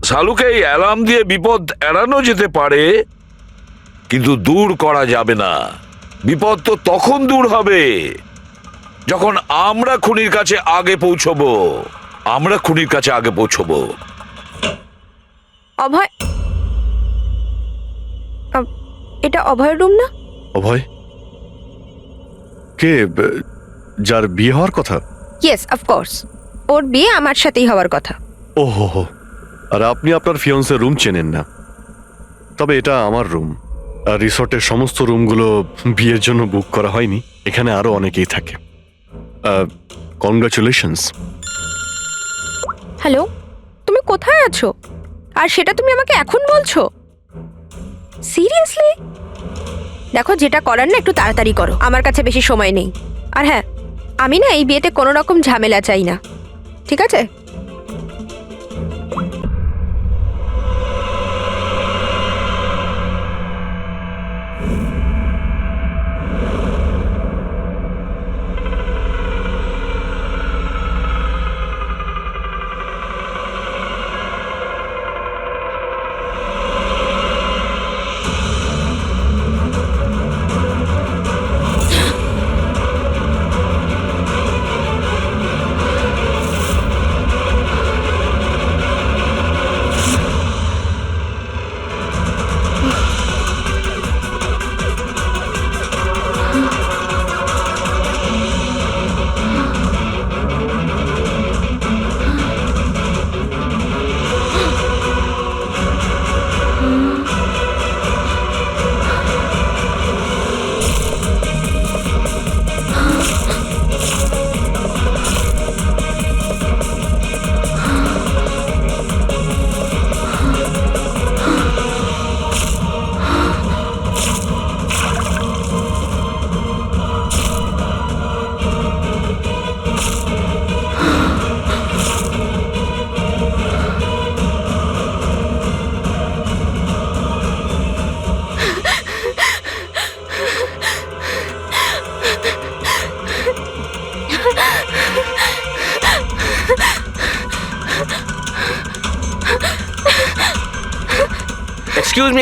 শালুকে এই অ্যালার্ম দিয়ে বিপদ এড়ানো যেতে পারে, কিন্তু দূর করা যাবে না। বিপদ তো তখন দূর হবে যখন আমরা খুনির কাছে আগে পৌঁছবো। আমরা খুনির কাছে আগে পৌঁছবো। অভয়, এটা অভয়ের রুম না? অভয় কে? যার বিয়ে হওয়ার কথা? Yes, of course. ওর বিয়ে আমার সাথেই হওয়ার কথা। ওহো হো, আর আপনি আপনার ফিয়ন্সের রুম চেনেন না? তবে এটা আমার রুম, আর রিসর্টের সমস্ত রুমগুলো বিয়ের জন্য বুক করা হয়নি। এখানে আরো অনেকেই থাকে। কংগ্রাচুলেশনস। হ্যালো, তুমি কোথায় আছো? আর সেটা তুমি আমাকে এখন বলছো? সিরিয়াসলি? দেখো, যেটা করার না একটু তাড়াতাড়ি করো, আমার কাছে বেশি সময় নেই। আর হ্যাঁ, আমি না এই বিয়েতে কোনো রকম ঝামেলা চাই না, ঠিক আছে?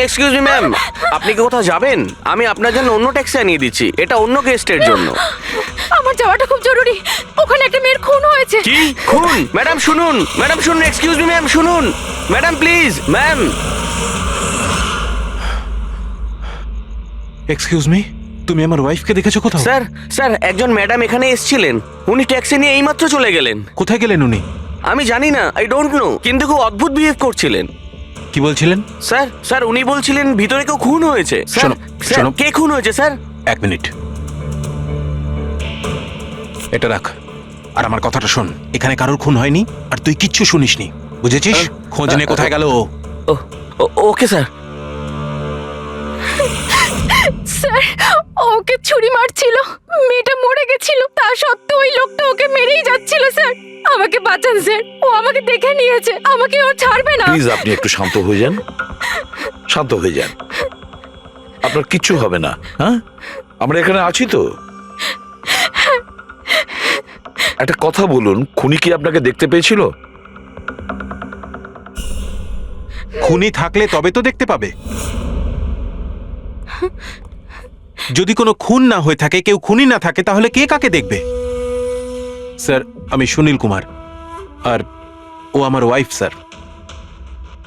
এক্সকিউজ মি ম্যাম, আপনি কি কোথাও যাবেন? আমি আপনার জন্য অন্য ট্যাক্সি আনিয়ে দিচ্ছি, এটা অন্য গেস্টের জন্য। আমার যাওয়াটা খুব জরুরি, ওখানে একটা মেয়ের খুন হয়েছে। কি খুন? ম্যাডাম শুনুন, ম্যাডাম শুনুন, এক্সকিউজ মি ম্যাম, শুনুন madam, please ma'am. Excuse me, তুমি আমার ওয়াইফকে দেখেছো কোথাও? স্যার স্যার, একজন ম্যাডাম এখানে এসেছিলেন, উনি ট্যাক্সি নিয়ে এইমাত্র চলে গেলেন। কোথায় গেলেন উনি? আমি জানি না, আই ডোন্ট নো, কিন্তু খুব অদ্ভুত বিহেভ করছিলেন। কি বলছিলেন? স্যার স্যার, উনি বলছিলেন ভিতরে কেউ খুন হয়েছে। স্যার শোনো, স্যার, শোনো। কে খুন হয়েছে স্যার? এক মিনিট, এটা রাখ আর আমার কথাটা শোন। এখানে কারোর খুন হয়নি, আর তুই কিচ্ছু শুনিসনি, বুঝেছিস? খোঁজ নে কোথায় গেল ও। Okay sir. স্যার, ওকে ছুরি মারছিল, মেয়েটা মরে গেছিল, তা সত্ত্বেও ওই লোকটা ওকে মেরেই যাচ্ছিল। স্যার, আমাকে বাঁচান স্যার, ও আমাকে দেখে নিয়েছে, আমাকে ও ছাড়বে না। প্লিজ আপনি একটু শান্ত হয়ে যান, শান্ত হয়ে যান। আপনার কিচ্ছু হবে না। হ্যাঁ, আমরা এখানে আছি তো। একটা কথা বলুন, খুনি কি আপনাকে দেখতে পেয়েছিল? খুনি থাকলে তবে তো দেখতে পাবে। যদি কোনো খুন না হয়ে থাকে, কেউ খুনি না থাকে, তাহলে কে কাকে দেখবে? স্যার, আমি সুনীল কুমার, আর ও আমার ওয়াইফ। স্যার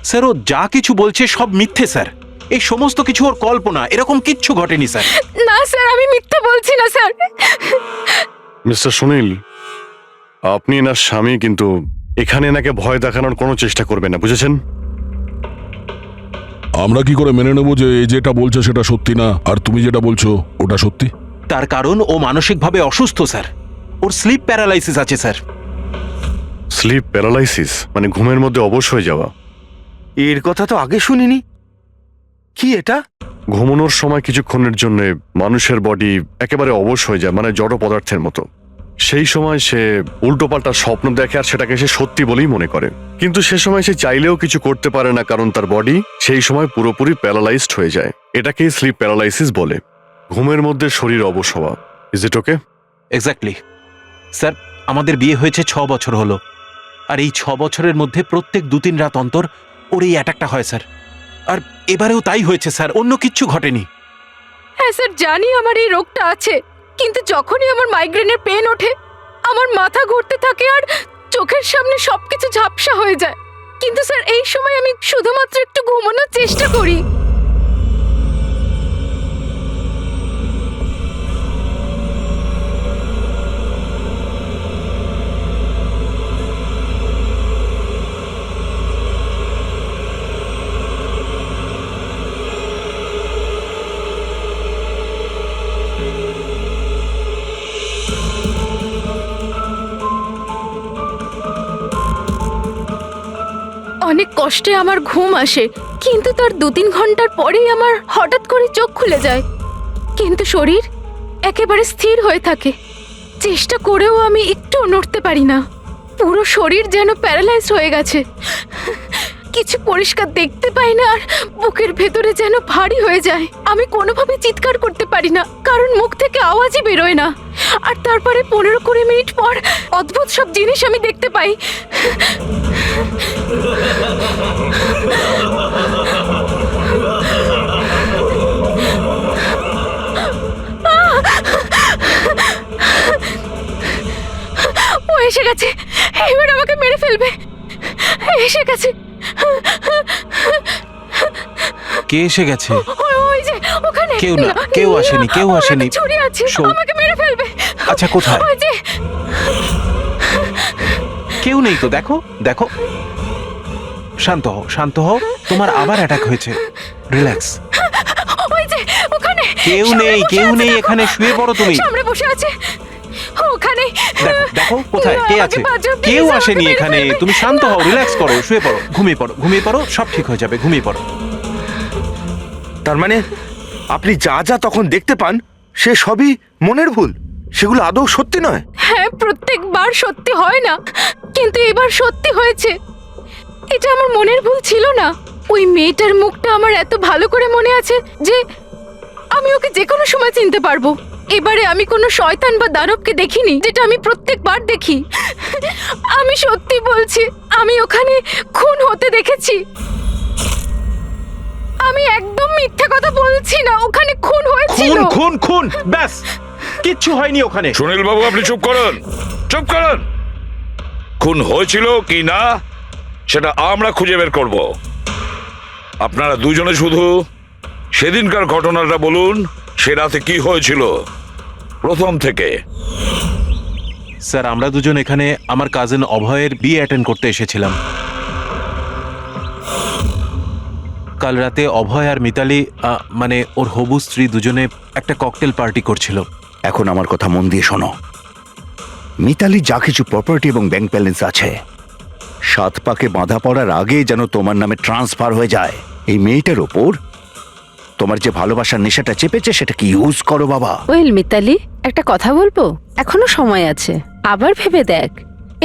স্যার, ও যা কিছু বলছে সব মিথ্যে স্যার। এই সমস্ত কিছু ওর কল্পনা, এরকম কিচ্ছু ঘটেনি স্যার। না স্যার, আমি মিথ্যে বলছি না স্যার। মিস্টার সুনীল, আপনি এনার স্বামী, কিন্তু এখানে এনাকে ভয় দেখানোর কোনো চেষ্টা করবেন না, বুঝেছেন? আমরা কি করে মেনে নেবো যে এই যেটা বলছে সেটা সত্যি না, আর তুমি যেটা বলছো ওটা সত্যি? তার কারণ ও মানসিকভাবে অসুস্থ স্যার, ওর স্লিপ প্যারালাইসিস আছে স্যার। স্লিপ প্যারালাইসিস মানে ঘুমের মধ্যে অবশ হয়ে যাওয়া? এর কথা তো আগে শুনিনি। কি এটা? ঘুমানোর সময় কিছুক্ষণের জন্য মানুষের বডি একেবারে অবশ হয়ে যায়, মানে জড় পদার্থের মতো। সেই সময় সে উল্টোপাল্টা স্বপ্ন দেখে, আর সেটাকে সে সত্যি বলেই মনে করে। কিন্তু সে সময় সে চাইলেও কিছু করতে পারে না, কারণ তার বডি সেই সময় পুরোপুরি প্যারালাইজড হয়ে যায়। এটাকেই স্লিপ প্যারালাইসিস বলে, ঘুমের মধ্যে শরীর অবশ হওয়া। Is it okay? Exactly sir, আমাদের বিয়ে হয়েছে 6 বছর হলো, আর এই 6 বছরের মধ্যে প্রত্যেক 2-3 রাত অন্তর ওর এই অ্যাটাকটা হয় স্যার। আর এবারেও তাই হয়েছে স্যার, অন্য কিচ্ছু ঘটেনি। হ্যাঁ স্যার, জানি আমার এই রোগটা আছে, কিন্তু যখনই আমার মাইগ্রেনের পেন ওঠে আমার মাথা ঘুরতে থাকে আর চোখের সামনে সবকিছু ঝাপসা হয়ে যায়। কিন্তু স্যার এই সময় আমি শুধুমাত্র একটু ঘুমানোর চেষ্টা করি। অনেক কষ্টে আমার ঘুম আসে, কিন্তু তার 2-3 ঘন্টার পরেই আমার হঠাৎ করে চোখ খুলে যায়, কিন্তু শরীর একেবারে স্থির হয়ে থাকে। চেষ্টা করেও আমি একটু নড়তে পারি না, পুরো শরীর যেন প্যারালাইজ হয়ে গেছে। কিছু পরিষ্কার দেখতে পাই না আর বুকের ভেতরে যেন ভারী হয়ে যায়। আমি কোনোভাবে চিৎকার করতে পারি না, কারণ মুখ থেকে আওয়াজই বেরোয় না। আর তারপরে 15-20 মিনিট পর অদ্ভুত সব জিনিস আমি দেখতে পাই। ও এসে গেছে, এবার আমাকে মেরে ফেলবে। এসে গেছে। কে এসে গেছে? ওই যে ওখানে। কেউ না, কেউ আসেনি, কেউ ওর আসেনি। হাতে ছুরি আছে, শোন। আমাকে মেরে ফেলবে। আচ্ছা, কোথায়? ওই যে কেউ নেই তো, দেখো দেখো। শান্ত হও, শান্ত হও, তোমার আবার অ্যাটাক হয়েছে। রিল্যাক্স। ওই যে ওখানে। কেউ সামনে নেই, বসে কেউ আছে, নেই, দেখো। এখানে শুয়ে পড়ো তুমি। সামনে বসে আছে ওখানে। দেখো দেখো কোথায় কে আমাকে আছে? বাঁচাও, please, কেউ আমাকে আসেনি মেরে এখানে। ফেলবে। তুমি শান্ত হও, রিল্যাক্স করো, শুয়ে পড়ো, ঘুমিয়ে পড়ো, ঘুমিয়ে পড়ো, সব ঠিক হয়ে যাবে, ঘুমিয়ে পড়ো। তার মানে আপনি যা যা তখন দেখতে পান সে সবই মনের ভুল, সেগুলো আদৌ সত্যি নয়? হ্যাঁ, প্রত্যেকবার সত্যি হয় না, কিন্তু এবার সত্যি হয়েছে। এটা আমার মনের ভুল ছিল না। ওই মেয়েটার মুখটা আমার এত ভালো করে মনে আছে যে আমি ওকে যে কোনো সময় চিনতে পারবো। এবারে আমি কোনো শয়তান বা দানবকে দেখিনি, যেটা আমি প্রত্যেকবার দেখি। আমি সত্যি বলছি, আমি ওখানে খুন হতে দেখেছি। আমি একদম মিথ্যে কথা বলছি না, ওখানে খুন হয়েছিল। খুন খুন খুন, ব্যাস, কিচ্ছু হয়নি ওখানে। সুনীল বাবু, আপনি চুপ করুন, চুপ করুন। খুন হয়েছিল কি না সেটা আমরা খুঁজে বের করব। আপনারা দুজনে শুধু সেদিনকার ঘটনাটা বলুন, সে রাতে কি হয়েছিল প্রথম থেকে। স্যার, আমরা দুজন এখানে আমার কাজিন অভয়ের বিয়ে অ্যাটেন্ড করতে এসেছিলাম। কাল রাতে অভয় আর মিতালি, মানে ওর হবু স্ত্রী, দুজনে একটা ককটেল পার্টি করছিল। এখন আমার কথা মন দিয়ে শোনো। মিতালি যা কিছু প্রপার্টি এবং ব্যাংক ব্যালেন্স আছে, 7 পাকে বাঁধা পড়ার আগে যেন তোমার নামে ট্রান্সফার হয়ে যায়। এই মেয়েটার ওপর তোমার যে ভালোবাসার নেশাটা চেপেছে সেটাকে ইউজ করো বাবা। ওয়েল মিতালি, একটা কথা বলবো? এখনো সময় আছে, আবার ভেবে দেখ।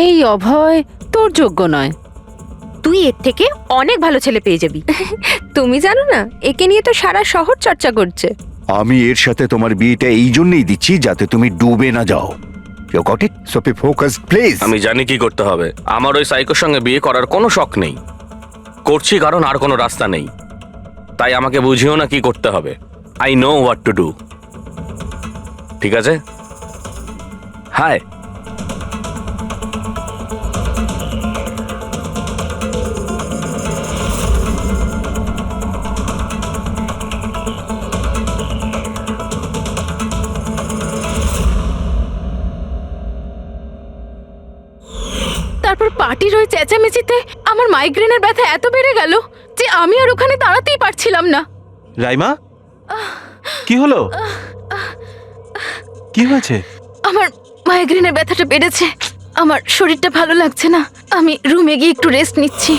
এই অভয় তোর যোগ্য নয়। তুই এর থেকে অনেক ভালো ছেলে পেয়ে যাবি। তুমি জানো না, একে নিয়ে তো সারা শহর চর্চা করছে। আমি এর সাথে তোমার বিয়েটা এই জন্যই দিচ্ছি যাতে তুমি ডুবে না যাও। You got it? So be focused please. আমি জানি কি করতে হবে। আমার ওই সাইকোর সঙ্গে বিয়ে করার কোনো শখ নেই, করছি কারণ আর কোনো রাস্তা নেই। তাই আমাকে বুঝিও না কি করতে হবে। I know what to do. ঠিক আছে? হাই। তারপর পার্টির ওই চেঁচামেচিতে আমার মাইগ্রেনের ব্যথা এত বেড়ে গেল যে আমি আর ওখানে দাঁড়াতেই পারছিলাম না। রাইমা, কি হলো? কি হয়েছে? আমার মাইগ্রেনের ব্যথাটা বেড়েছে, আমার শরীরটা ভালো লাগছে না। আমি রুমে গিয়ে একটু রেস্ট নিচ্ছি।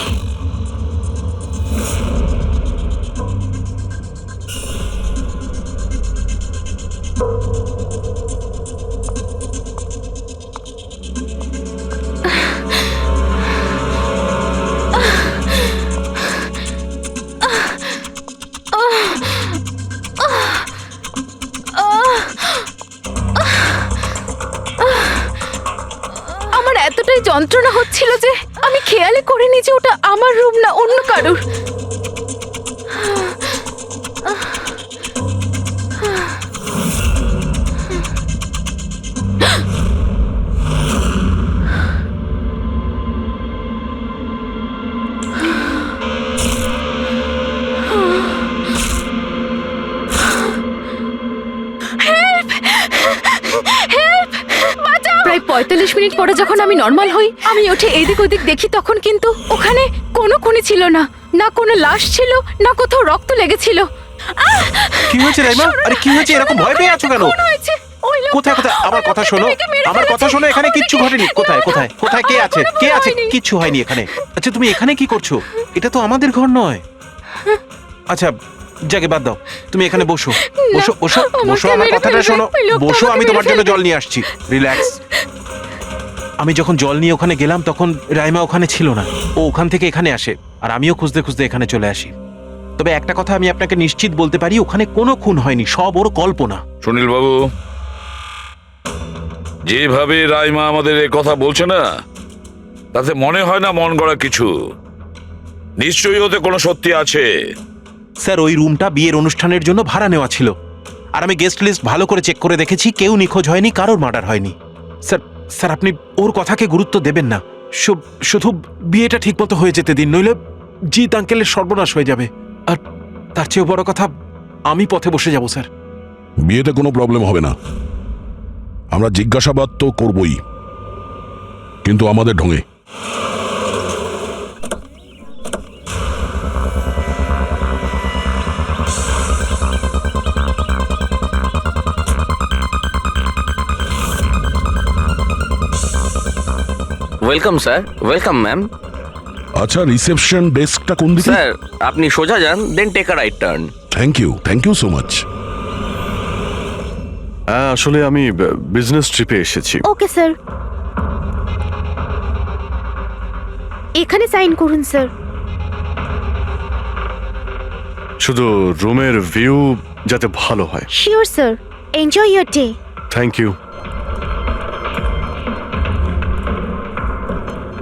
আমার এতটাই যন্ত্রণা হচ্ছিল যে আমি খেয়ালই করিনি যে ওটা আমার রুম না অন্য কারোর। প্রায় ৪৫ মিনিট পরে যখন আমি নর্মাল হই, আমি উঠে এদিক ওদিক দেখি, তখন কিন্তু ওখানে কোনো খুনি ছিল না, না কোনো লাশ ছিল, না কোথাও রক্ত লেগেছিল। কি হয়েছে রাইমা? আরে কি হয়েছে? এরকম ভয় পেয়ে আছো কেন? খুন হয়েছে। ওই লোকটা কোথায় কোথায়? আমার কথা শোনো, মেয়েকে মেরে আমার কথা ফেলেছে। শোনো, এখানে কিচ্ছু ঘটেনি। কোথায় কোথায় কোথায় কে আছে? কে আছে? হয়নি। কিচ্ছু হয়নি এখানে। আচ্ছা তুমি এখানে কি করছো? এটা তো আমাদের ঘর নয়। আচ্ছা যাকে বাদ দাও, তুমি এখানে বসো বসো বসো বসো, আমার মেরে কথাটা ফেলবে। শোনো। ওই লোকটা বসো, আমাকে আমি তোমার মেরে জন্য ফেলবে। জল নিয়ে আসছি। রিল্যাক্স। আমি যখন জল নিয়ে ওখানে গেলাম তখন রাইমা ওখানে ছিল না। ও ওখান থেকে এখানে আসে আর আমিও খুঁজতে খুঁজতে এখানে চলে আসি। তবে একটা কথা আমি আপনাকে নিশ্চিত বলতে পারি, ওখানে কোনো খুন হয়নি, সব ওর কল্পনা। সুনীল বাবু, যেভাবে রাইমা আমাদের এ কথা বলছে না, তাতে মনে হয় না মন গড়া কিছু। নিশ্চয়ই ওতে কোনো সত্যি আছে। স্যার ওই রুমটা বিয়ের অনুষ্ঠানের জন্য ভাড়া নেওয়া ছিল, আর আমি গেস্ট লিস্ট ভালো করে চেক করে দেখেছি, কেউ নিখোঁজ হয়নি, কারোর মার্ডার হয়নি। স্যার স্যার আপনি ওর কথাকে গুরুত্ব দেবেন না। শুধু বিয়েটা ঠিকমতো হয়ে যেতে দিন, নইলে জিৎ আঙ্কেলের সর্বনাশ হয়ে যাবে। আর তার চেয়েও বড় কথা, আমি পথে বসে যাব স্যার। বিয়েতে কোনো প্রবলেম হবে না, আমরা জিজ্ঞাসাবাদ তো করবই, কিন্তু আমাদের ঢঙে। Welcome sir, welcome ma'am. আচ্ছা, রিসেপশন ডেস্কটা কোন দিকে? স্যার আপনি সোজা যান, then take a right turn. Thank you so much. হ্যাঁ, আসলে আমি বিজনেস ট্রিপে এসেছি। ওকে স্যার, এখানে সাইন করুন স্যার। শুধু রুমের ভিউ যাতে ভালো হয়। Sure sir, enjoy your day. Thank you.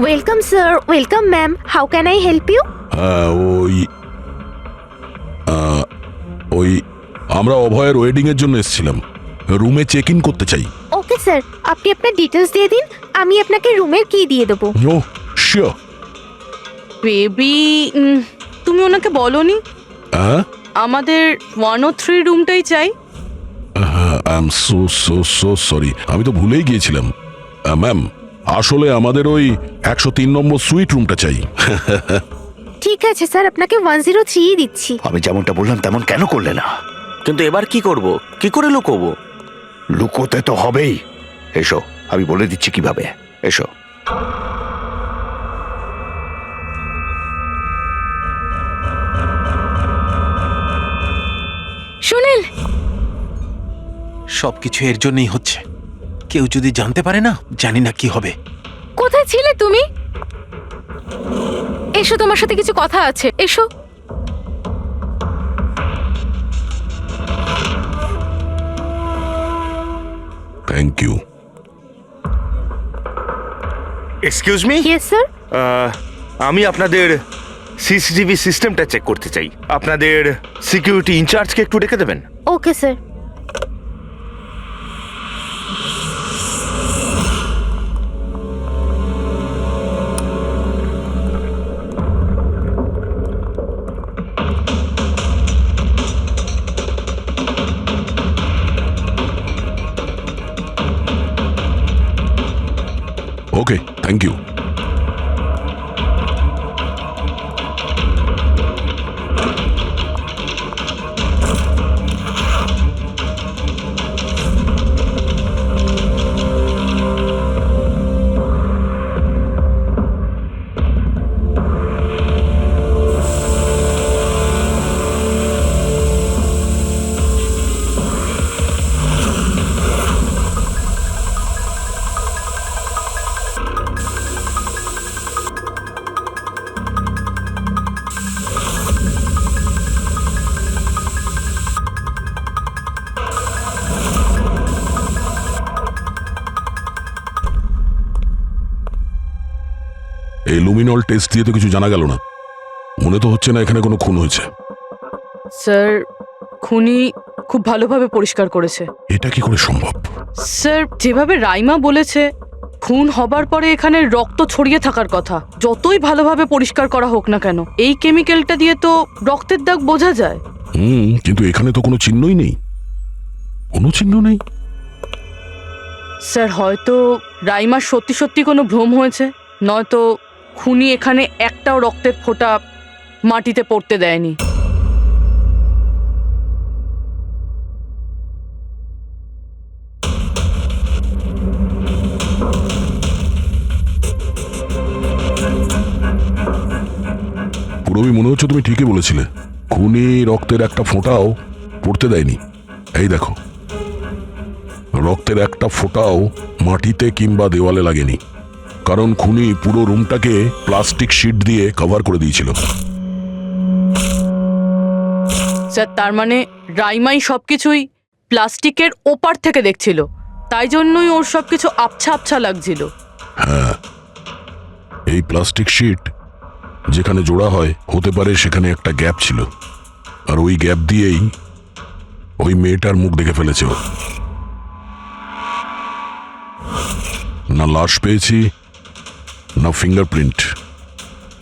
Welcome sir, welcome ma'am, how can I help you? ওই আমরা অভয়ের ওয়েডিং এর জন্য এসেছিলাম, রুমে চেক ইন করতে চাই। ওকে স্যার, আপনি আপনার ডিটেলস দিয়ে দিন, আমি আপনাকে রুমের কি দিয়ে দেবো। ও শিওর। বেবি, তুমি ওনাকে বলনি হ্যাঁ, আমাদের 103 রুমটাই চাই? আই এম সো সরি, আমি তো ভুলেই গিয়েছিলাম। ম্যাম, আসলে আমাদের ওই 103 নম্বর সুইট রুমটা চাই। ঠিক আছে স্যার, আপনাকে 103 দিচ্ছি। আমি যেমনটা বললাম তেমন কেন করলে না? কিন্তু এবার কি করব, কি করে লুকোবো? লুকোতে তো হবেই। এসো, আমি বলে দিচ্ছি কিভাবে। এসো। সুনীল, সবকিছু এর জন্যই হচ্ছে। কেউ যদি জানতে পারে না, জানি না কি হবে। কোথায় ছিলে তুমি? এসো, তোমার সাথে কিছু কথা আছে, এসো। Thank you. Excuse me, yes sir. আমি আপনাদের সিসিটিভি সিস্টেমটা চেক করতে চাই। আপনাদের সিকিউরিটি ইনচার্জকে একটু ডেকে দেবেন। Okay sir. Okay, thank you. Urinal test দিয়ে তো কিছু জানা গেল না। মনে তো হচ্ছে না এখানে কোনো খুন হয়েছে। স্যার খুনি খুব ভালোভাবে পরিষ্কার করেছে। এটা কি করে সম্ভব? স্যার যেভাবে রাইমা বলেছে খুন হবার পরে এখানে রক্ত ছড়িয়ে থাকার কথা, যতই ভালোভাবে পরিষ্কার করা হোক না কেন এই কেমিক্যালটা দিয়ে তো রক্তের দাগ বোঝা যায়। কিন্তু এখানে তো কোনো চিহ্নই নেই, কোনো চিহ্ন নেই। স্যার হয়তো রাইমার সত্যি সত্যি কোনো ভ্রম হয়েছে, নয়তো খুনি এখানে একটাও রক্তের ফোঁটা মাটিতে পড়তে দেয়নি। পুরবি মনে হচ্ছে তুমি ঠিকই বলেছিলে, খুনি রক্তের একটা ফোঁটাও পড়তে দেয়নি। এই দেখো, রক্তের একটা ফোঁটাও মাটিতে কিংবা দেওয়ালে লাগেনি, কারণ খুনি পুরো রুমটাকে প্লাস্টিক শিট দিয়ে কভার করে দিয়েছিল। স্যার তার মানে রাইমাই সবকিছুই প্লাস্টিকের ওপার থেকে দেখছিল, তাই জন্যই ওর সবকিছু আবছা আবছা লাগছিল। হ্যাঁ, এই প্লাস্টিক শিট যেখানে জোড়া হয় হতে পারে সেখানে একটা গ্যাপ ছিল, আর ওই গ্যাপ দিয়েই ওই মেয়েটার মুখ দেখে ফেলেছে ও। না লাশ পেয়েছি, না ফিঙ্গারপ্রিন্ট,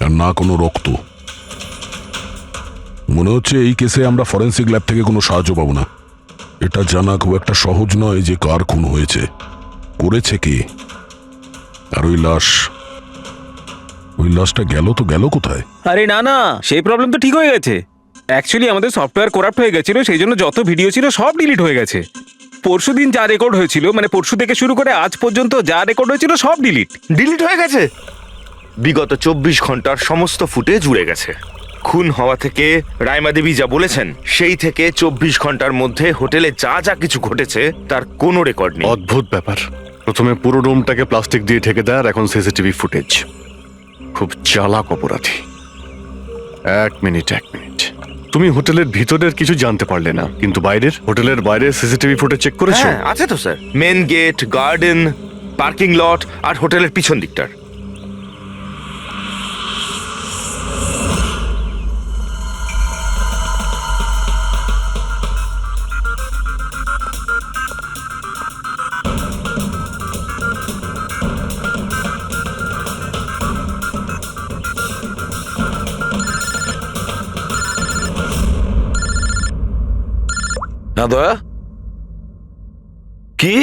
আর না কোনো রক্ত। মনে হচ্ছে এই কেসে আমরা ফরেন্সিক ল্যাব থেকে কোনো সাহায্য পাবো না। এটা জানা খুব একটা সহজ নয় যে কার খুন হয়েছে, করেছে কে, আর ওই লাশটা গেল তো গেল কোথায়? আরে না না, সেই প্রবলেম তো ঠিক হয়ে গেছে। অ্যাকচুয়ালি আমাদের সফটওয়্যার করাপ্ট হয়ে গেছিল, সেই জন্য যত ভিডিও ছিল সব ডিলিট হয়ে গেছে। পরশুদিন যা রেকর্ড হয়েছিল, মানে পরশু থেকে শুরু করে আজ পর্যন্ত যা রেকর্ড হয়েছিল সব ডিলিট হয়ে গেছে। বিগত 24 ঘন্টার সমস্ত ফুটেজ উড়ে গেছে। খুন হওয়া থেকে রাইমা দেবী যা বলেছেন সেই থেকে 24 ঘন্টার মধ্যে হোটেলে যা যা কিছু ঘটেছে তার কোনো রেকর্ড নেই। অদ্ভুত ব্যাপার। প্রথমে পুরো রুমটাকে প্লাস্টিক দিয়ে ঢেকে দেয়, আর এখন সিসিটিভি ফুটেজ। খুব চালাক অপরাধী। এক মিনিট, তুমি হোটেলের ভিতরের কিছু জানতে পারলে না, কিন্তু হোটেলের বাইরে সিসিটিভি ফুটেজ চেক করেছো? হ্যাঁ আছে তো sir, main gate, garden, parking lot আর হোটেলের পিছন দিকটার। না দয়া, কি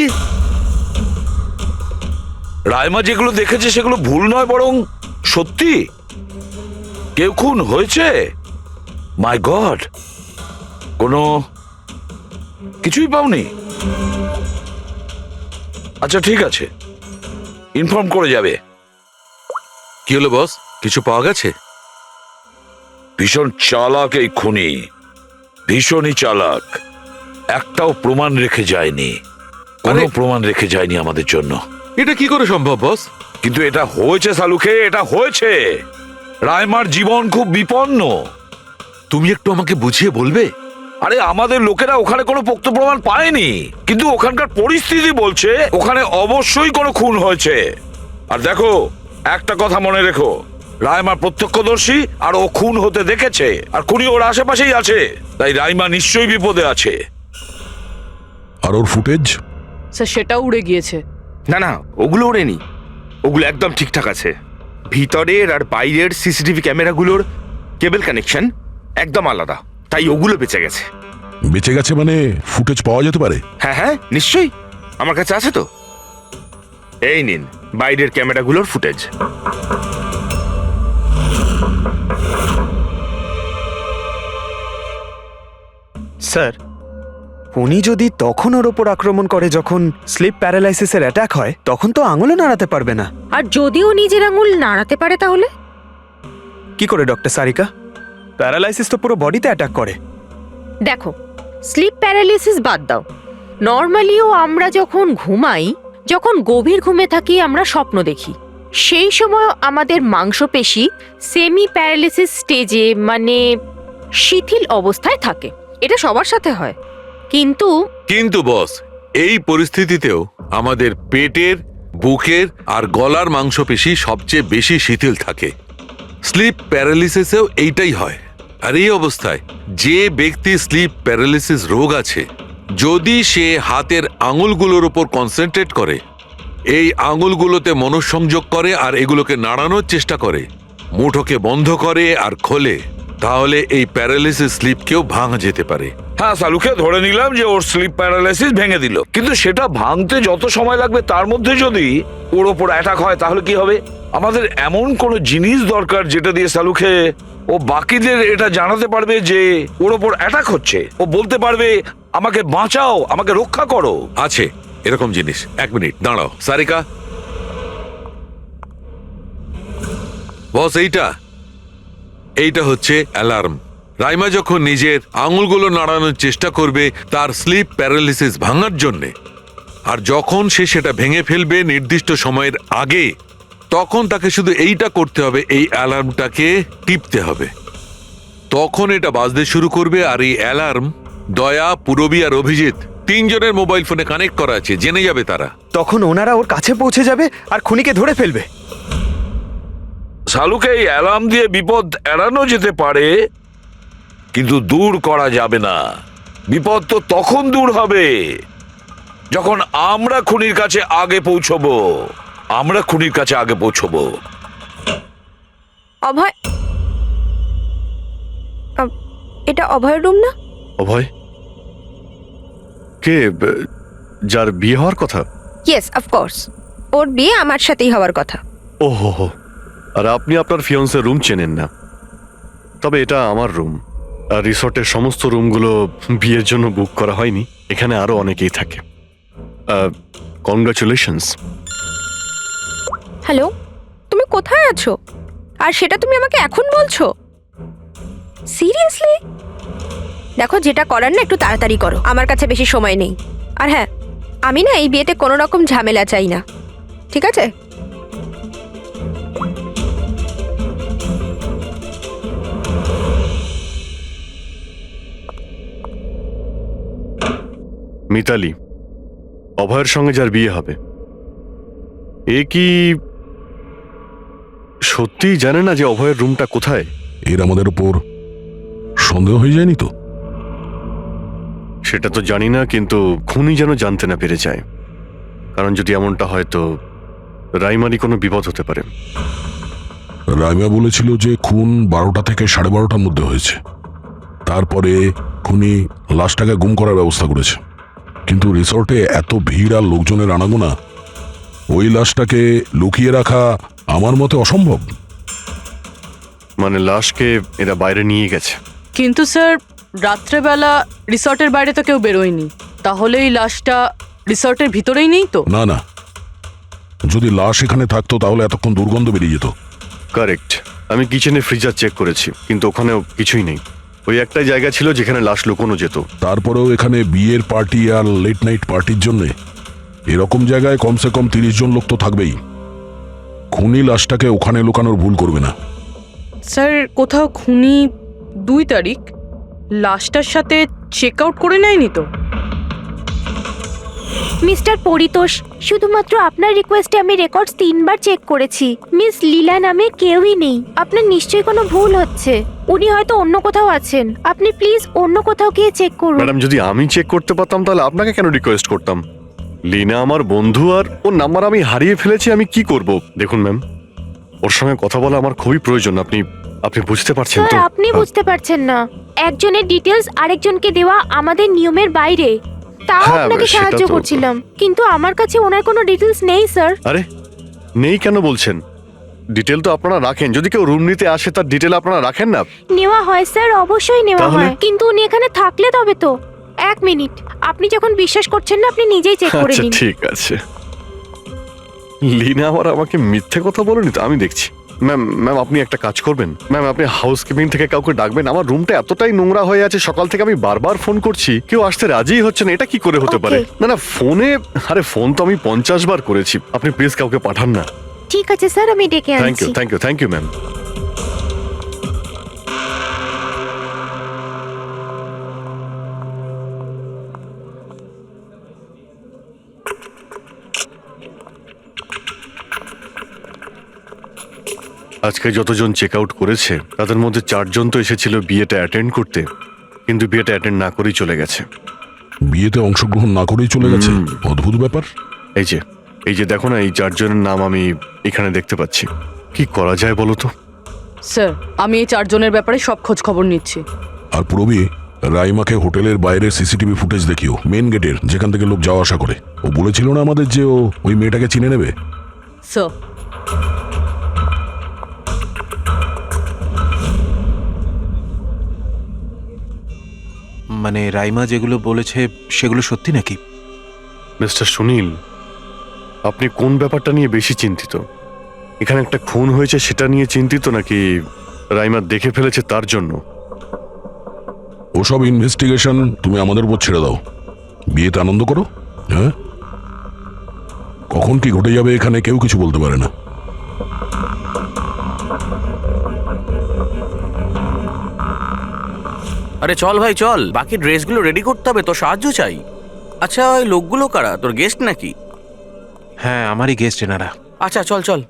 রাইমা যেগুলো দেখেছে সেগুলো ভুল নয়, বরং সত্যি? কেউ খুন হয়েছে? মাই গড, কোনো কিছুই পাওনি? আচ্ছা ঠিক আছে, ইনফর্ম করে যাবে। কি হলো বস, কিছু পাওয়া গেছে? ভীষণ চালাক এই খুনি, ভীষণই চালাক। একটাও প্রমাণ রেখে যায়নি, কোনো প্রমাণ রেখে যায়নি আমাদের জন্য। এটা কি করে সম্ভব বস? কিন্তু এটা হয়েছে সালুকে, এটা হয়েছে। রাইমার জীবন খুব বিপন্ন। তুমি একটু আমাকে বুঝিয়ে বলবে? আরে আমাদের লোকেরা ওখানে কোনো পোক্ত প্রমাণ পায়নি, কিন্তু ওখানকার পরিস্থিতি বলছে ওখানে অবশ্যই কোনো খুন হয়েছে। আর দেখো, একটা কথা মনে রেখো, রাইমা প্রত্যক্ষদর্শী, আর ও খুন হতে দেখেছে, আর খুনি ওর আশেপাশেই আছে, তাই রাইমা নিশ্চয়ই বিপদে আছে। আর ওর ফুটেজ? স্যার সেটাও উড়ে গিয়েছে। না না, ওগুলো ওড়েনি, ওগুলো একদম ঠিকঠাক আছে। ভিতরের আর বাইরের সিসিটিভি ক্যামেরাগুলোর কেবল কানেকশন একদম আলাদা, তাই ওগুলো বেঁচে গেছে। বেঁচে গেছে মানে ফুটেজ পাওয়া যেতে পারে? হ্যাঁ হ্যাঁ নিশ্চয়ই, আমার কাছে আছে তো। এই নিন বাইরের ক্যামেরাগুলোর ফুটেজ। স্যার, উনি যদি তখন ওর ওপর আক্রমণ করে যখন স্লিপ প্যারালাইসিসের অ্যাটাক হয়, তখন তো আঙুলও নাড়াতে পারবে না। আর যদিও নিজের আঙুল নাড়াতে পারে তাহলে কি করে ডক্টর সারিকা? প্যারালাইসিস তো পুরো বডিতে অ্যাটাক করে। দেখো, স্লিপ প্যারালিসিস বাদ দাও, নর্মালিও আমরা যখন ঘুমাই, যখন গভীর ঘুমে থাকি, আমরা স্বপ্ন দেখি। সেই সময় আমাদের মাংসপেশি সেমি প্যারালিসিস স্টেজে, মানে শিথিল অবস্থায় থাকে। এটা সবার সাথে হয়। কিন্তু বস, এই পরিস্থিতিতেও আমাদের পেটের, বুকের আর গলার মাংসপেশি সবচেয়ে বেশি শিথিল থাকে। স্লিপ প্যারালিসিসেও এইটাই হয়। আর এই অবস্থায় যে ব্যক্তি স্লিপ প্যারালিসিস রোগ আছে, যদি সে হাতের আঙুলগুলোর উপর কনসেন্ট্রেট করে, এই আঙুলগুলোতে মনঃসংযোগ করে আর এগুলোকে নাড়ানোর চেষ্টা করে, মুঠোকে বন্ধ করে আর খোলে, তাহলে এই প্যারালিসিস স্লিপকেও ভাঙা যেতে পারে। হ্যাঁ, সালুকে ধরে নিলাম যে ওর স্লিপ প্যারালাইসিস ভেঙে দিল, কিন্তু সেটা ভাঙতে যত সময় লাগবে তার মধ্যে যদি ওর ওপর অ্যাটাক হয় তাহলে কি হবে? আমাদের এমন কোনো জিনিস দরকার যেটা দিয়ে সালুকে ও বাকিদের এটা জানাতে পারবে যে ওর ওপর অ্যাটাক হচ্ছে। ও বলতে পারবে আমাকে বাঁচাও, আমাকে রক্ষা করো। আছে এরকম জিনিস। এক মিনিট দাঁড়াও সারিকা। বস, এইটা হচ্ছে অ্যালার্ম। রাইমা যখন নিজের আঙুলগুলো নাড়ানোর চেষ্টা করবে তার স্লিপ প্যারালিসিস ভাঙার জন্যে, আর যখন সে সেটা ভেঙে ফেলবে নির্দিষ্ট সময়ের আগে, তখন তাকে শুধু এইটা করতে হবে, এই অ্যালার্মটাকে টিপতে হবে। তখন এটা বাজতে শুরু করবে আর এই অ্যালার্ম দয়া, পুরবী আর অভিজিৎ তিনজনের মোবাইল ফোনে কানেক্ট করা আছে, জেনে যাবে তারা। তখন ওনারা ওর কাছে পৌঁছে যাবে আর খুনিকে ধরে ফেলবে। সালুকে এই অ্যালার্ম দিয়ে বিপদ এড়ানো যেতে পারে, কিন্তু দূর করা যাবে না। বিপদ তো তখন দূর হবে যখন আমরা খুনির কাছে আগে পৌঁছবো। অভয়, এটা অভয়ের রুম না? অভয় কে? যার বিয়ে হওয়ার কথা? Yes, of course. ওর বিয়ে আমার সাথেই হওয়ার কথা। ওহো হো, আর আপনি আপনার ফিয়ন্সের রুম চেনেন না? তবে এটা আমার রুম, আর রিসর্টের সমস্ত রুমগুলো বিয়ের জন্য বুক করা হয়নি। এখানে আরো অনেকেই থাকে। কনগ্রাচুলেশনস। হ্যালো, তুমি কোথায় আছো? আর সেটা তুমি আমাকে এখন বলছো? সিরিয়াসলি? দেখো, যেটা করার না একটু তাড়াতাড়ি করো, আমার কাছে বেশি সময় নেই। আর হ্যাঁ, আমি না এই বিয়েতে কোনো রকম ঝামেলা চাই না, ঠিক আছে? মিতালি, অভয়ের সঙ্গে যার বিয়ে হবে, এ কি সত্যিই জানে না যে অভয়ের রুমটা কোথায়? এর আমাদের উপর সন্দেহ হয়ে যায়নি তো? সেটা তো জানি না, কিন্তু খুনি যেন জানতে না পেরে যায়। কারণ যদি এমনটা হয় তো রাইমারই কোনো বিপদ হতে পারে। রাইমা বলেছিল যে খুন 12টা থেকে 12:30টার মধ্যে হয়েছে। তারপরে খুনি লাশটাকে গুম করার ব্যবস্থা করেছে। কিন্তু রিসর্টে এত ভিড় আর লোকজনের আনাগোনা, ওই লাশটাকে লুকিয়ে রাখা আমার মতে অসম্ভব। মানে লাশকে এরা বাইরে নিয়ে গেছে? কিন্তু স্যার, রাত্রেবেলা রিসর্টের বাইরে তো কেউ বেরোয়নি, তাহলে এই লাশটা রিসর্টের ভিতরেই নেই তো? না না, যদি লাশ এখানে থাকতো তাহলে এতক্ষণ দুর্গন্ধ বেরিয়ে যেত। কারেক্ট। আমি কিচেনে ফ্রিজার চেক করেছি, কিন্তু ওখানেও কিছুই নেই। ওই একটাই জায়গা ছিল যেখানে লাশ লুকোনো যেত। তারপরেও এখানে বিয়ের পার্টি আর লেট নাইট পার্টির জন্য এরকম জায়গায় কমসে কম 30 জন লোক তো থাকবেই। খুনি লাশটাকে ওখানে লুকানোর ভুল করবে না। স্যার, কোথাও খুনি 2 তারিখ লাশটার সাথে চেক আউট করে নেয়নি তো? মিস্টার পরিতোষ, শুধুমাত্র আপনার রিকোয়েস্টে আমি রেকর্ডস 3 বার চেক করেছি। মিস লীলা নামে কেউই নেই। আপনার নিশ্চয়ই কোনো ভুল হচ্ছে। উনি হয়তো অন্য কোথাও আছেন। আপনি প্লিজ অন্য কোথাও গিয়ে চেক করুন। ম্যাডাম, যদি আমি চেক করতে পারতাম তাহলে আপনাকে কেন রিকোয়েস্ট করতাম? লিনা আমার বন্ধু, আর ওর নাম্বার আমি হারিয়ে ফেলেছি। আমি কি করব? দেখুন ম্যাম, ওর সঙ্গে কথা বলা আমার খুবই প্রয়োজন। আপনি বুঝতে পারছেন তো? স্যার, আপনি বুঝতে পারছেন না। একজনের ডিটেলস আরেকজনকে দেওয়া আমাদের নিয়মের বাইরে। তাও হ্যাঁ, আপনাকে সেটা সাহায্য তো- করছিলাম, কিন্তু আমার কাছে ওনার কোনো ডিটেলস নেই স্যার। আরে নেই কেন বলছেন? ডিটেল তো আপনারা রাখেন। যদি কেউ রুম নিতে আসে তার ডিটেল আপনারা রাখেন না? নেওয়া হয় স্যার, অবশ্যই নেওয়া তাহলে? হয়, কিন্তু উনি এখানে থাকলে তবে তো। 1 মিনিট, আপনি যখন বিশ্বাস করছেন না আপনি নিজেই চেক করে আচ্ছা নিন। ঠিক আছে। লিনা আবার আমাকে মিথ্যে কথা বলেনি তো? আমি দেখছি। ম্যাম আপনি একটা কাজ করবেন। ম্যাম, আপনি হাউসকিপিং থেকে কাউকে ডাকবেন। আমার রুমটা এতটাই নোংরা হয়ে আছে, সকাল থেকে আমি বারবার ফোন করছি, কেউ আসতে রাজিই হচ্ছে না। এটা কি করে হতে পারে? Okay. না ফোনে, আরে ফোন তো আমি 50 বার করেছি। আপনি প্লিজ কাউকে পাঠান না। ঠিক আছে স্যার, আমি ডেকে থ্যাংক আনছি। You thank you ma'am. আজকে যতজন চেক আউট করেছে তাদের মধ্যে 4 জন তো এসেছিল বিয়েটা অ্যাটেন্ড করতে, কিন্তু বিয়েটা অ্যাটেন্ড না করেই চলে গেছে। বিয়েতে অংশগ্রহণ না করেই চলে গেছে, অদ্ভুত ব্যাপার। এই যে দেখো না, এই 4 জনের নাম আমি এখানে দেখতে পাচ্ছি। কি করা যায় বলো তো? স্যার, আমি এই 4 জনের ব্যাপারে সব খোঁজ খবর নিচ্ছি। আর পুরবি, রাইমাকে হোটেলের বাইরে সিসিটিভি ফুটেজ দেখিও, মেন গেটের, যেখান থেকে লোক যাওয়া আসা করে। ও বলেছিল না আমাদের যে ও ওই মেয়েটাকে চিনে নেবে। স্যার, মানে রাইমা যেগুলো বলেছে সেগুলো সত্যি নাকি? মিস্টার সুনীল, আপনি কোন ব্যাপারটা নিয়ে বেশি চিন্তিত? এখানে একটা খুন হয়েছে সেটা নিয়ে চিন্তিত, নাকি রাইমা দেখে ফেলেছে তার জন্য? ওসব ইনভেস্টিগেশন তুমি আমাদের উপর ছেড়ে দাও, বিয়েতে আনন্দ করো। হ্যাঁ, কখন কি ঘটে যাবে এখানে কেউ কিছু বলতে পারে না। আরে চল ভাই চল, বাকি ড্রেসগুলো রেডি করতে হবে, তো সাহায্য চাই। আচ্ছা, ওই লোকগুলো কারা? তোর গেস্ট নাকি? হ্যাঁ, আমারই গেস্ট এনারা। আচ্ছা চল চল।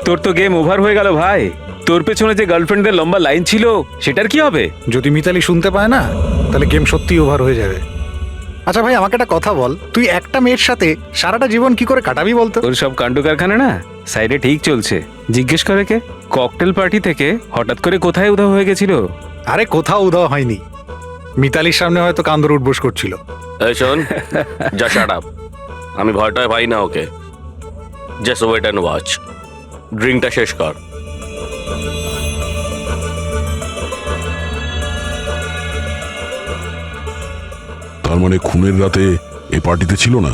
তোর তো গেম ওভার হয়ে গেল ভাই। তোর পেছনে যে গার্লফ্রেন্ডদের লম্বা লাইন ছিল সেটার কি হবে? যদি মিতালি শুনতে পায় না, তাহলে গেম সত্যি ওভার হয়ে যাবে। আচ্ছা ভাই, আমাকে একটা কথা বল, তুই একটা মেয়ের সাথে সারাটা জীবন কি করে কাটাবি বলতো? তোর সব কাণ্ড কারখানা না সাইডে ঠিক চলছে। জিজ্ঞেস করে কে? ককটেল পার্টি থেকে হঠাৎ করে কোথায় উধাও হয়ে গেছিল? আরে কোথাও উধাও হয়নি, মিতালির সামনে হয়তো কান্দর উঠবোস করছিল। এই শোন, যা শাট আপ। আমি ভয়টায় পাই না ওকে। Just wait and watch. ড্রিঙ্কটা শেষ কর। তার মানে খুনের রাতে এ পার্টিতে ছিল না?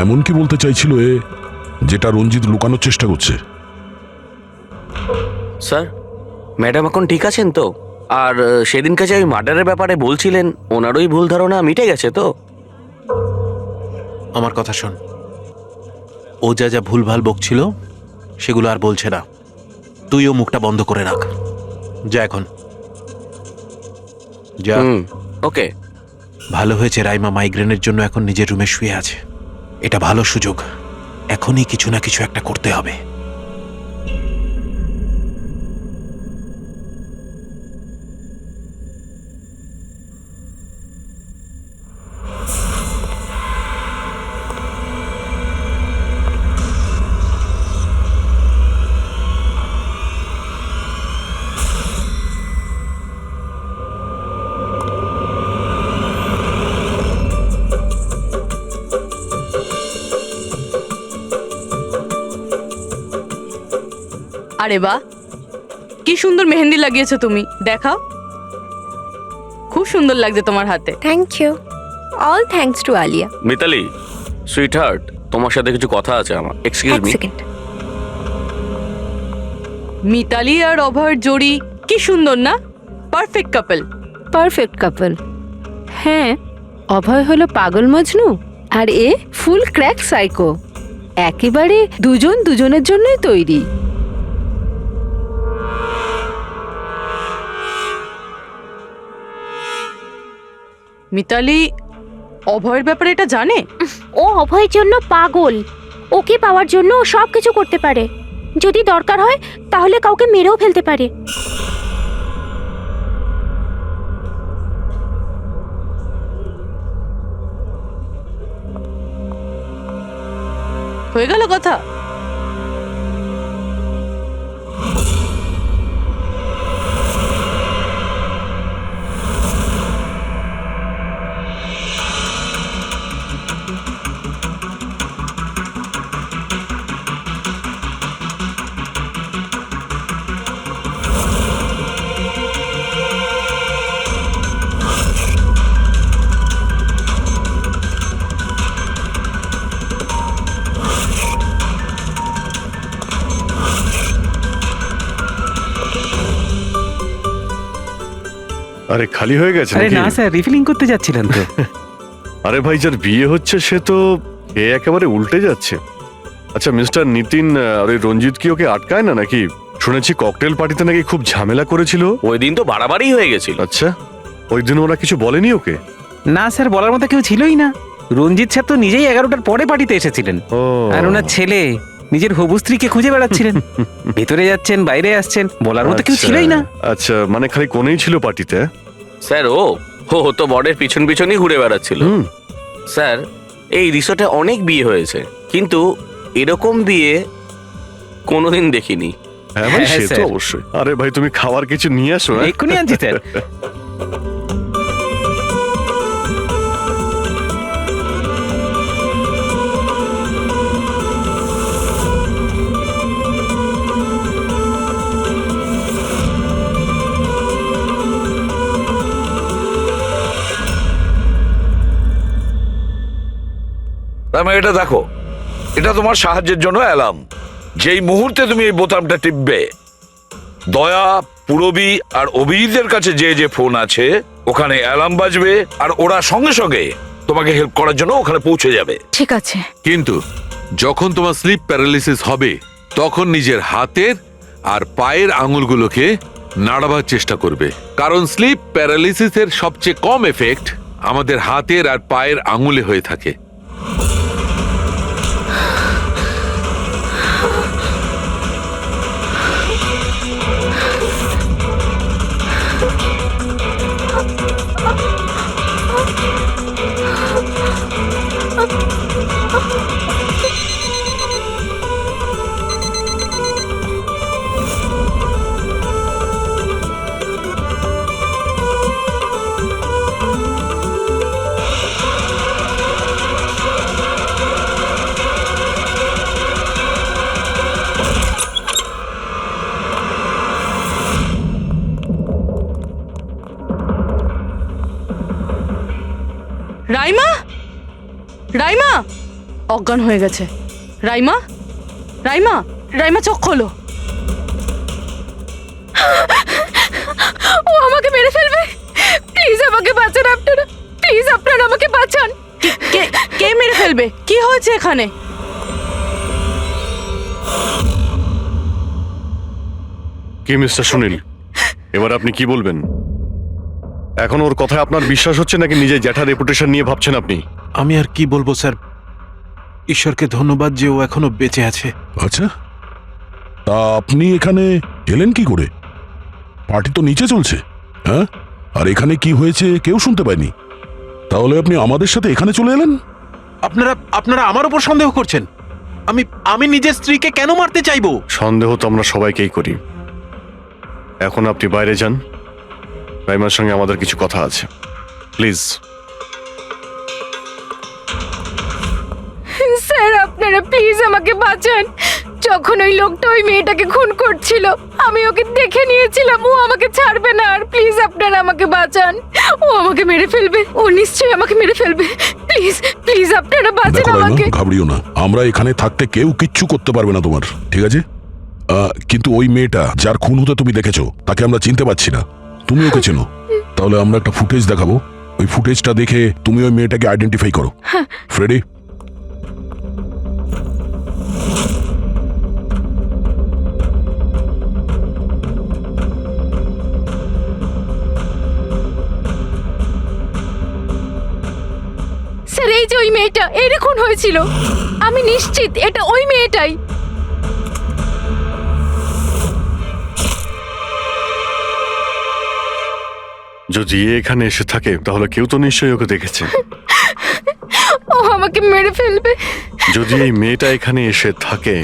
এমন কি বলতে চাইছিল এ, যেটা রঞ্জিত লুকানোর চেষ্টা করছে? স্যার, ম্যাডাম এখন ঠিক আছেন তো? আর সেদিনকে যে ওই মার্ডারের ব্যাপারে বলছিলেন, ওনারই ভুল ধারণা মিটে গেছে তো? আমার কথা শোন, ও যা যা ভুলভাল বকছিল সেগুলো আর বলছে না। তুইও মুখটা বন্ধ করে রাখ। যা এখন যা। ওকে। ভালো হয়েছে রাইমা মাইগ্রেনের জন্য এখন নিজের রুমে শুয়ে আছে। এটা ভালো সুযোগ, এখনই কিছু না কিছু একটা করতে হবে। আরে বাহ, কি সুন্দর মেহেন্দি লাগিয়েছো তুমি, দেখাও। খুব সুন্দর লাগছে তোমার হাতে। Thank you. All thanks to Alia. Mitali, sweetheart, তোমার সাথে কিছু কথা আছে আমার। Excuse me. সেকেন্ড। মিতালি আর অভয়ের জড়ি কি সুন্দর না? Perfect couple. Perfect couple. হ্যাঁ, অভয় হলো পাগল মজনু আর এ ফুল ক্র্যাক সাইকো। একেবারে দুজন দুজনের জন্যই তৈরি। মিতালি অভয়ের ব্যাপারে এটা জানে? ও অভয়ের জন্য পাগল। ওকে পাওয়ার জন্য ও সব কিছু করতে পারে। যদি দরকার হয় তাহলে কাউকে মেরেও ফেলতে পারে। হয়ে গেল কথা। আরে খালি হয়ে গেছে আরে নাকি? না স্যার, রিফিলিং করতে যাচ্ছিলেন তো। আরে ভাই, যার বিয়ে হচ্ছে সে তো এ একেবারে উল্টে যাচ্ছে। আচ্ছা মিস্টার নিতিন, আর ওই রঞ্জিত কি ওকে আটকায় না নাকি? শুনেছি ককটেল পার্টিতে নাকি খুব ঝামেলা করেছিল। ওই দিন তো বাড়াবাড়ি হয়ে গেছিল। আচ্ছা, ওই দিন ওরা কিছু বলেনি ওকে? না স্যার, বলার মতো কেউ ছিলই না। রঞ্জিত স্যার তো নিজেই 11টার পরে পার্টিতে এসেছিলেন, ও আর ওনার ছেলে নিজের হবু স্ত্রীকে খুঁজে বেড়াচ্ছিলেন। ভেতরে যাচ্ছেন, বাইরে আসছেন, বলার মতো কেউ আচ্ছা, ছিলই না। আচ্ছা, মানে খালি কোনেই ছিল পার্টিতে? স্যার ও ও তো বরের পিছন পিছনই ঘুরে বেড়াচ্ছিল। হুম। স্যার, এই রিসোর্টে অনেক বিয়ে হয়েছে, কিন্তু এরকম বিয়ে কোনোদিন দেখিনি। হ্যাঁ ভাই, হ্যাঁ, সে তো স্যার। অবশ্যই। আরে ভাই, তুমি খাওয়ার কিছু নিয়ে আসো। হ্যাঁ? এক্ষুনি আনছি স্যার। রাইমা, এটা দেখো, এটা তোমার সাহায্যের জন্য অ্যালার্ম। যেই মুহূর্তে তুমি এই বোতামটা টিপবে, দয়া, পুরবী আর অভিজিতের কাছে যে যে ফোন আছে ওখানে অ্যালার্ম বাজবে, আর ওরা সঙ্গে সঙ্গে তোমাকে হেল্প করার জন্য ওখানে পৌঁছে যাবে। ঠিক আছে। কিন্তু যখন তোমার স্লিপ প্যারালিসিস হবে তখন নিজের হাতের আর পায়ের আঙুলগুলোকে নাড়াবার চেষ্টা করবে, কারণ স্লিপ প্যারালিসিসের সবচেয়ে কম এফেক্ট আমাদের হাতের আর পায়ের আঙুলে হয়ে থাকে। রাইমা, রাইমা অজ্ঞান হয়ে গেছে। রাইমা, রাইমা, রাইমা চোখ খোলো। ও আমাকে মেরে ফেলবে। প্লিজ আমাকে বাঁচান আপনারা, প্লিজ আপনারা আমাকে বাঁচান। কে কে মেরে ফেলবে? কি হয়েছে এখানে? কি মিস্টার সুনীল, এবার আপনি কি বলবেন? এখন ওর কথায় আপনার বিশ্বাস হচ্ছে নাকি নিজের জ্যাঠার রেপুটেশন নিয়ে ভাবছেন আপনি? আমি আর কি বলবো স্যার, ঈশ্বরকে ধন্যবাদ যে ও এখনো বেঁচে আছে। আচ্ছা, তা আপনি এখানে এলেন কি করে? পার্টি তো নিচে চলছে, হ্যাঁ? আর এখানে কি হয়েছে কেউ শুনতে পায়নি, তাহলে আপনি আমাদের সাথে এখানে চলে এলেন? আপনারা আপনারা আমার উপর সন্দেহ করছেন? আমি আমি নিজের স্ত্রীকে কেন মারতে চাইবো? সন্দেহ তো আমরা সবাইকেই করি। এখন আপনি বাইরে যান, রাইমার সঙ্গে আমাদের কিছু কথা আছে, প্লিজ। স্যার আপনারা প্লিজ আমাকে বাঁচান। যখন ওই লোকটা ওই মেয়েটাকে খুন করছিল আমি ওকে দেখে নিয়েছিলাম, ও আমাকে ছাড়বে না। আর প্লিজ আপনারা আমাকে বাঁচান, ও আমাকে মেরে ফেলবে, ও নিশ্চয়ই আমাকে মেরে ফেলবে। প্লিজ প্লিজ আপনারা বাঁচান দেখো রাইমা, আমাকে। ঘাবড়িও না, আমরা এখানে থাকতে কেউ কিচ্ছু করতে পারবে না তোমার, ঠিক আছে? কিন্তু ওই মেয়েটা যার খুন হতে তুমি দেখেছো তাকে আমরা চিনতে পারছি না, তুমি ওকে চেনো। তাহলে আমরা একটা ফুটেজ দেখাবো, ওই ফুটেজটা দেখে তুমি ওই মেয়েটাকে আইডেন্টিফাই করো। ফ্রেডি, স্যার এই যে ওই মেয়েটা, এর খুন হয়েছিল, আমি নিশ্চিত এটা ওই মেয়েটাই। যদি এ এখানে এসে থাকে তাহলে কেউ তো নিশ্চয়ই ওকে দেখেছে। ও আমাকে মেরে ফেলবে। যদি এই মেয়েটা এখানে এসে থাকে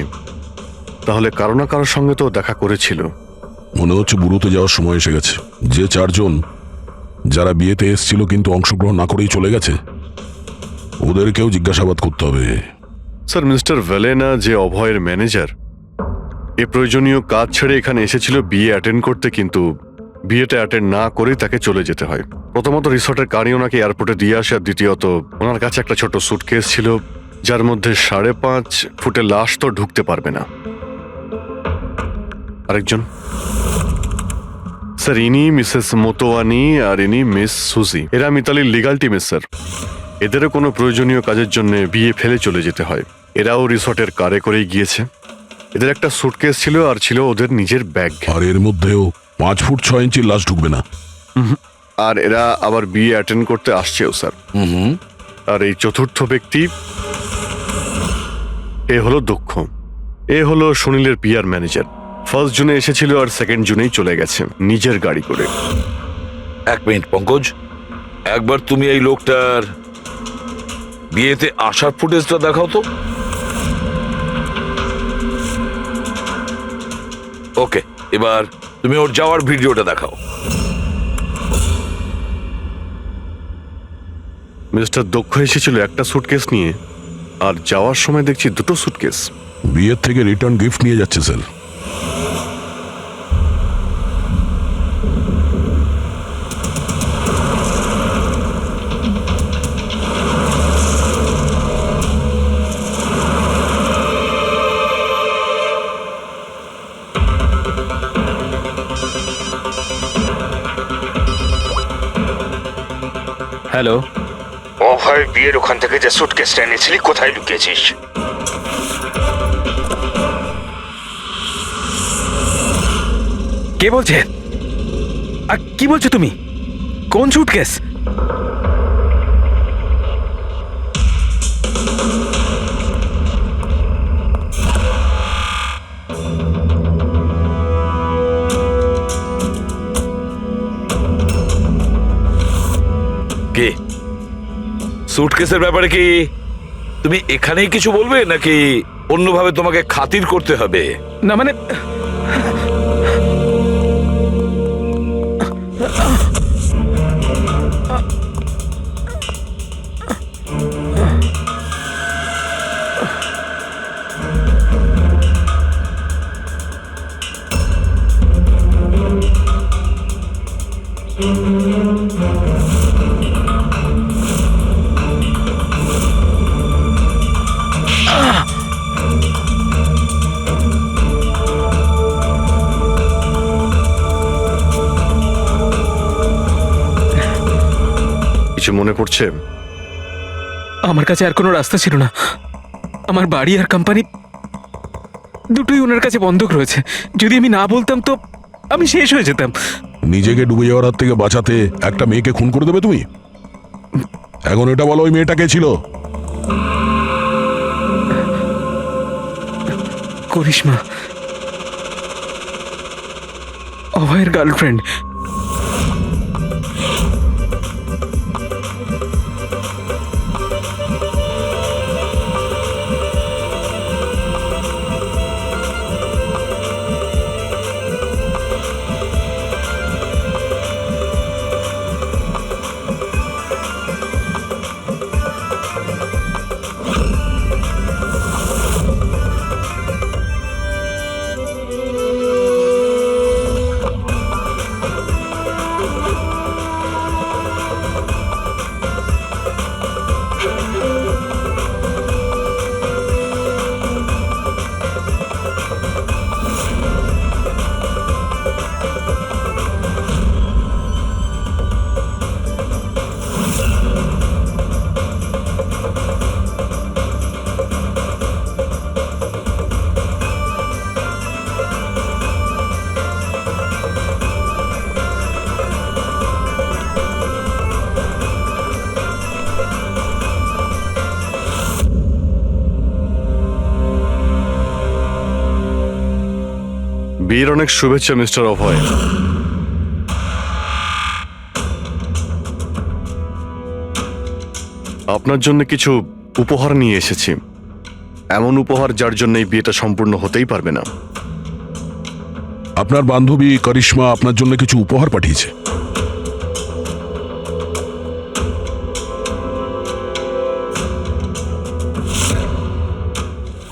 তাহলে কারো না কারোর সঙ্গে তো দেখা করেছিল। মনে হচ্ছে বুড়োতে যাওয়ার সময় এসে গেছে। যে চারজন যারা বিয়েতে এসেছিল কিন্তু অংশগ্রহণ না করেই চলে গেছে, ওদেরকেও জিজ্ঞাসাবাদ করতে হবে। স্যার, মিস্টার ভেলেনা যে অভয়ের ম্যানেজার, এ প্রয়োজনীয় কাজ ছেড়ে এখানে এসেছিল বিয়ে অ্যাটেন্ড করতে, কিন্তু বিয়েটা অ্যাটেন্ড না করেই তাকে চলে যেতে হয়। প্রথমত রিসর্টের গাড়ি ওনাকে এয়ারপোর্টে দিয়ে আসে, আর দ্বিতীয়ত ওনার কাছে একটা ছোট সুটকেস ছিল যার মধ্যে 5.5 ফুটের লাশ তো ঢুকতে পারবে না। আরেকজন স্যার ইনি মিসেস মোতোয়ানি আর ইনি মিস সুজি। এরা মিতালির লিগাল টিমের স্যার। এদেরও কোনো প্রয়োজনীয় কাজের জন্য বিয়ে ফেলে চলে যেতে হয়। এরাও রিসর্টের কারে করেই গিয়েছে। এদের একটা সুটকেস ছিল আর ছিল ওদের নিজের ব্যাগ। আর এর মধ্যেও 5 ফুট 6 ইঞ্চির লাশ ঢুকবে না। আর এরা আবার বিয়ে অ্যাটেন্ড করতে আসছেও স্যার। আর এই চতুর্থ ব্যক্তি এ হলো দক্ষ। এ হলো সুনীলের পিআর ম্যানেজার। 1 জুনে এসেছিল আর 2 জুনেই চলে গেছে নিজের গাড়ি করে। 1 মিনিট পঙ্কজ, একবার তুমি এই লোকটার বিয়েতে আসার ফুটেজটা দেখাও তো। ওকে, এবার তুমি ওর যাওয়ার ভিডিওটা দেখাও। মিস্টার দক্ষ এসেছিল একটা সুটকেস নিয়ে, আর যাওয়ার সময় দেখছি 2টো সুটকেস। বিয়ের থেকে রিটার্ন গিফট নিয়ে যাচ্ছে স্যার। হ্যালো, অভয় বিয়ের ওখান থেকে যে সুটকেসটা এনেছিলি কোথায় লুকিয়েছিস? কে বলছে? আর কি বলছো তুমি? কোন সুটকেস? কে? সুটকেসের ব্যাপারে কি তুমি এখানেই কিছু বলবে নাকি অন্যভাবে তোমাকে খাতির করতে হবে? না মানে কিছু মনে পড়ছে? আমার কাছে আর কোনো রাস্তা ছিল না। আমার বাড়ি আর কোম্পানি দুটোই ওনার কাছে বন্ধক রয়েছে। যদি আমি না বলতাম তো আমি শেষ হয়ে যেতাম। নিজেকে ডুবে যাওয়ার হাত থেকে বাঁচাতে একটা মেয়েকে খুন করে দেবে তুমি? এখন এটা বলো, ওই মেয়েটা কে ছিল? করিশ্মা, অভয়ের গার্লফ্রেন্ড। বিয়ের অনেক শুভেচ্ছা মিস্টার অভয়। আপনার জন্য কিছু উপহার নিয়ে এসেছি। এমন উপহার যার জন্য এই বিয়েটা সম্পূর্ণ হতেই পারবে না। আপনার বান্ধবী করিশ্মা আপনার জন্য কিছু উপহার পাঠিয়েছে।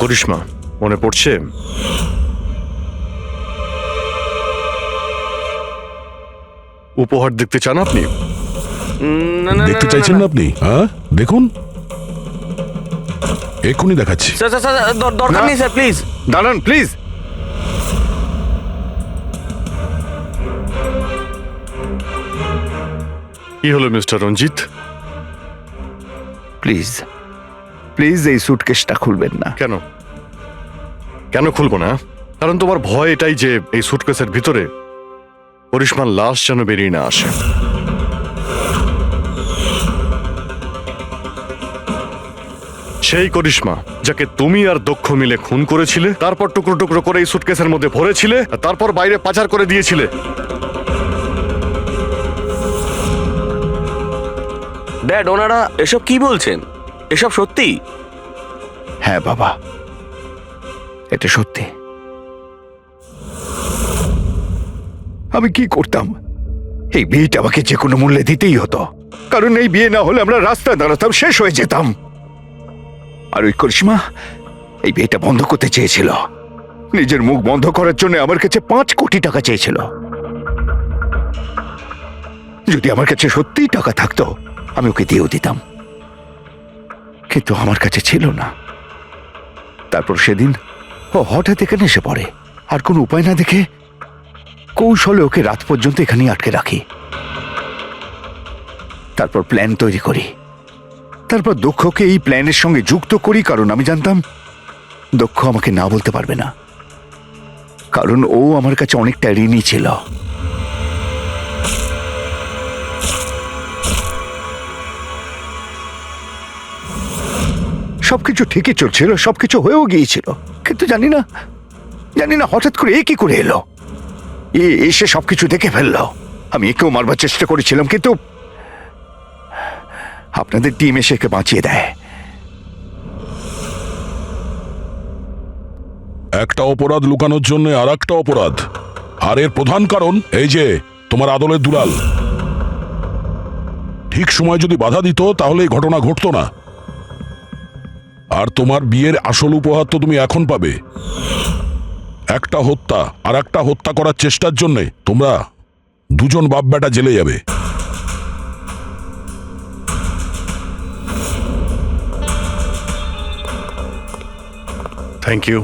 করিশ্মা, মনে পড়ছে? উপহার দেখতে চান আপনি? দেখতে চাইছেন না আপনি? হ্যাঁ, দেখুন, এক্ষুনি দেখাচ্ছি। স্যার স্যার স্যার, দরকার নেই স্যার, প্লিজ দাঁড়ান প্লিজ। কি হলো মিস্টার রঞ্জিত? প্লিজ প্লিজ এই সুটকেসটা খুলবেন না। কেন কেন খুলবো না? কারণ তোমার ভয় এটাই যে এই সুটকেসের ভিতরে করিশ্মার লাশ যেন বেরিয়ে না আসে। সেই করিশ্মা যাকে তুমি আর দক্ষ মিলে খুন করেছিলে, তারপর টুকরো টুকরো করে এই সুটকেসের মধ্যে ভরেছিলে, আর তারপর বাইরে পাচার করে দিয়েছিলে। ড্যাড, ওনারা এসব কি বলছেন? এসব সত্যি? হ্যাঁ বাবা, এটা সত্যি। আমি কি করতাম? এই বিয়েটা আমাকে যে কোনো মূল্যে দিতেই হতো, কারণ এই বিয়ে না হলে আমরা রাস্তায় দাঁড়াতাম, শেষ হয়ে যেতাম। আর ওই করিশ্মা এই বিয়েটা বন্ধ করতে চেয়েছিল, নিজের মুখ বন্ধ করার জন্য আমার কাছে 5 কোটি টাকা চেয়েছিল। যদি আমার কাছে সত্যিই টাকা থাকতো আমি ওকে দিয়েও দিতাম, কিন্তু আমার কাছে ছিল না। তারপর সেদিন ও হঠাৎ এখানে এসে পড়ে, আর কোনো উপায় না দেখে কৌশলে ওকে রাত পর্যন্ত এখানেই আটকে রাখি। তারপর প্ল্যান তৈরি করি, তারপর দক্ষকে এই প্ল্যানের সঙ্গে যুক্ত করি, কারণ আমি জানতাম দক্ষ আমাকে না বলতে পারবে না, কারণ ও আমার কাছে অনেকটা ঋণী ছিল। সবকিছু ঠিকই চলছিল, সবকিছু হয়েও গিয়েছিল, কিন্তু জানি না হঠাৎ করে এ কি করে এলো। এসে সবকিছু দেখে ফেললো। আমি একেও মারবার চেষ্টা করেছিলাম, কিন্তু আপনাদের টিম এসে একে বাঁচিয়ে দেয়। একটা অপরাধ লুকানোর জন্য আর একটা অপরাধ, আর এর প্রধান কারণ এই যে তোমার আদলের দুলাল। ঠিক সময় যদি বাধা দিত তাহলে এই ঘটনা ঘটতো না। আর তোমার বিয়ের আসল উপহার তো তুমি এখন পাবে। একটা হত্যা আর একটা হত্যা করার চেষ্টার জন্য তোমরা দুজন বাপ বেটা জেলে যাবে। Thank you.